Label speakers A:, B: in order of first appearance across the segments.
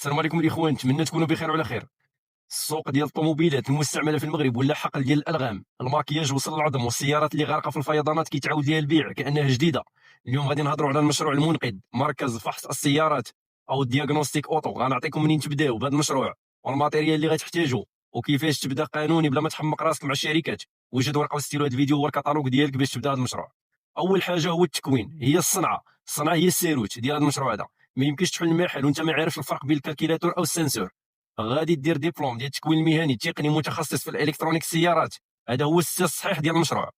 A: السلام عليكم الاخوان، نتمنى تكونوا بخير وعلى خير. السوق ديال الطوموبيلات المستعمله في المغرب ولا حقل ديال الالغام، الماكياج وصل للعظم، والسيارات اللي غارقه في الفيضانات كيتعاود ليها البيع كانها جديده. اليوم غادي نهضروا على المشروع المنقذ، مركز فحص السيارات او دياغنوستيك اوتو. غنعطيكم منين تبداو بهذا المشروع والماتيريال اللي غتحتاجو وكيفاش تبدا قانوني بلا ما تحمق راسك مع الشركات. وجد ورقه وستيلو هذا الفيديو هو الكتالوج ديالك باش تبدا هذا المشروع. اول حاجه هو التكوين، هي الصنعه هي السيروت ديال هذا المشروع هذا. ما يمكنش تحل محل وانت ما عارفش الفرق بين الكالكيلاتور او السنسور. غادي دير ديبلوم ديال التكوين المهني التقني متخصص في الالكترونيك السيارات، هذا هو السر الصحيح ديال المشروع.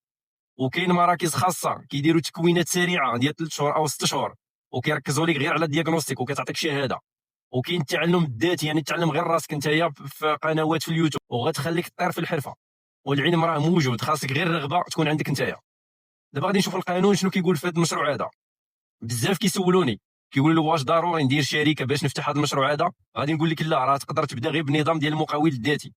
A: وكاين مراكز خاصه كيديروا تكوينات سريعه ديال 3 شهور او 6 شهور، وكيركزوا لك غير على الدياغنوستيك وكتعطيك شهاده. وكاين التعلم الذاتي، يعني تعلم غير راسك نتايا في قنوات في اليوتيوب وغتخليك تطير في الحرفه. والعلم راه موجود، خاصك غير رغبه تكون عندك نتايا. دابا غادي نشوف القانون شنو كيقول في هذا المشروع هذا. بزاف كيسولوني كيقولوا له واش ضروري ندير شركه باش نفتح هذا المشروع هذا؟ غادي نقول لك لا، راه تقدر تبدا غير بنظام ديال المقاول الذاتي،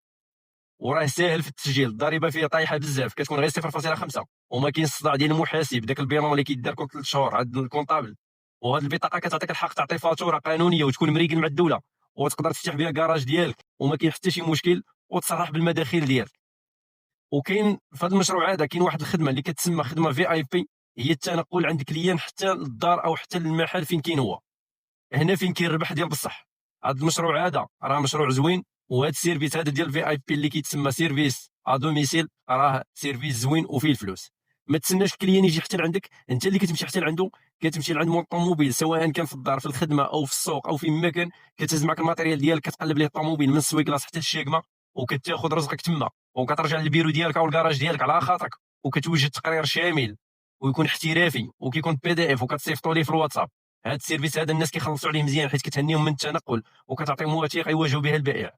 A: وراه ساهل في التسجيل. الضريبه فيه طايحه بزاف، كتكون غير 0.5، وما كاين الصداع ديال المحاسب داك البيرون اللي كيدار كل 3 شهور عند الكونطابل. وهاد البطاقه كتعطيك الحق تعطي فاتوره قانونيه وتكون مريقل مع الدوله، وتقدر تفتح بها كراج ديالك وما كاين حتى شي مشكل، وتصرح بالمداخيل ديالك. وكاين في هذا المشروع هذا كاين واحد الخدمه اللي كتسمى خدمه VIP، هي التنقل عند كليان حتى للدار او حتى للمحل فين كاين هو. هنا فين كاين الربح ديال بصح. هذا المشروع هذا راه مشروع زوين، وهذا السيرفيس هذا ديال VIP اللي كيتسمى سيرفيس ادوميسيل راه سيرفيس زوين وفيه الفلوس. ما تسناش الكليان يجي حتى لعندك، انت اللي كتمشي حتى لعنده. كتمشي لعند مول الطوموبيل سواء كان في الدار في الخدمه او في السوق او فين ما كان، كتهز معك الماتيريال ديالك، كتقلب ليه الطوموبيل من السويكلاص حتى الشيكما، وكتاخذ رزقك تما، وكترجع للبيرو ديالك او الكراج ديالك على خاطرك، وكتوجد تقرير شامل ويكون احترافي وكيكون PDF وكتصيفطوا ليه في الواتساب. هذا السيرفيس هذا الناس كيخلصوا عليه مزيان، حيت كتهنيهم من التنقل وكتعطيهم وثيقه يواجهوا بها البائع.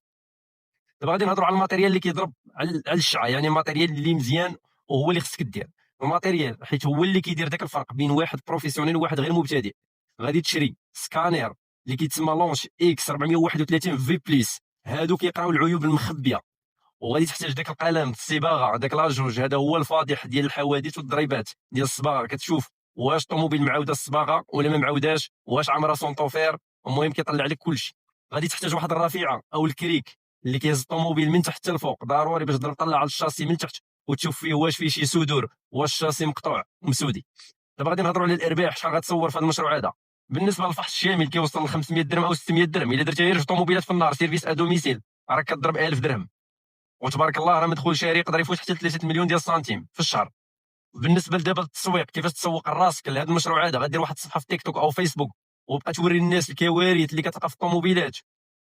A: دابا غادي نهضروا على الماتيريال اللي كيضرب على الشعه، يعني الماتيريال اللي مزيان وهو اللي خصك دير. الماتيريال حيت هو اللي كيدير داك الفرق بين واحد بروفيسيونيل وواحد غير مبتدئ. غادي تشري سكانير اللي كيتسمى لونش اكس 431 في بليس، هادو كيقراو العيوب المخبيه. وغادي تحتاج داك القلم الصباغه داك لاجوج، هذا هو الفاضح ديال الحوادث والضريبات ديال الصباغه. كتشوف واش الطوموبيل معاوده الصباغه ولا ما معاوداش، واش عامره سونطوفير، المهم كيطلع لك كلشي. غادي تحتاج واحد الرافعه او الكريك اللي كيهز الطوموبيل من تحت حتى الفوق، ضروري باش تقدر تطلع على الشاسي من تحت وتشوف فيه واش فيه شي سدور، واش الشاسي مقطوع ومسودي. دابا غادي نهضروا على الارباح، شحال غتصور في هذا المشروع هذا. بالنسبه للفحص الشامل كيوصل ل 500 درهم او 600 درهم. الا درتي غير في طوموبيلات في النهار سيرفيس ادوميسيل راك كضرب 1000 درهم، وتبارك الله راه مدخول شهري يقدر يفوت حتى 3 مليون ديال السنتيم في الشهر. بالنسبه لدابا التسويق، كيفاش تسوق لراسك لهذا المشروع هذا؟ غدير واحد الصفحه في تيك توك او فيسبوك وبقى توري الناس الكوارث اللي كتلقى في الطوموبيلات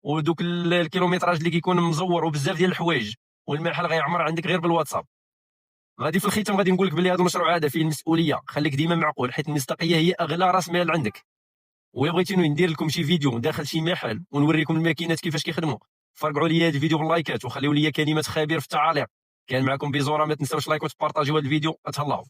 A: ودوك الكيلومتراج اللي كيكون مزور وبزاف ديال الحوايج، والمحل غيعمر عندك غير بالواتساب. غادي في الختام غادي نقول لك بلي هذا المشروع هذا فيه المسؤوليه، خليك ديما معقول حيت المصداقيه هي اغلى راس مال عندك. ولا بغيتوني ندير لكم شي فيديو داخل شي محل ونوريكم الماكينات كيفاش كيخدموا، فرقعوا لي هذا الفيديو باللايكات وخليوا لي كلمه خبير في التعاليق. كان معكم بيزورا، ما تنساوش لايك وتبارطاجيو هذا الفيديو. اتهلاو.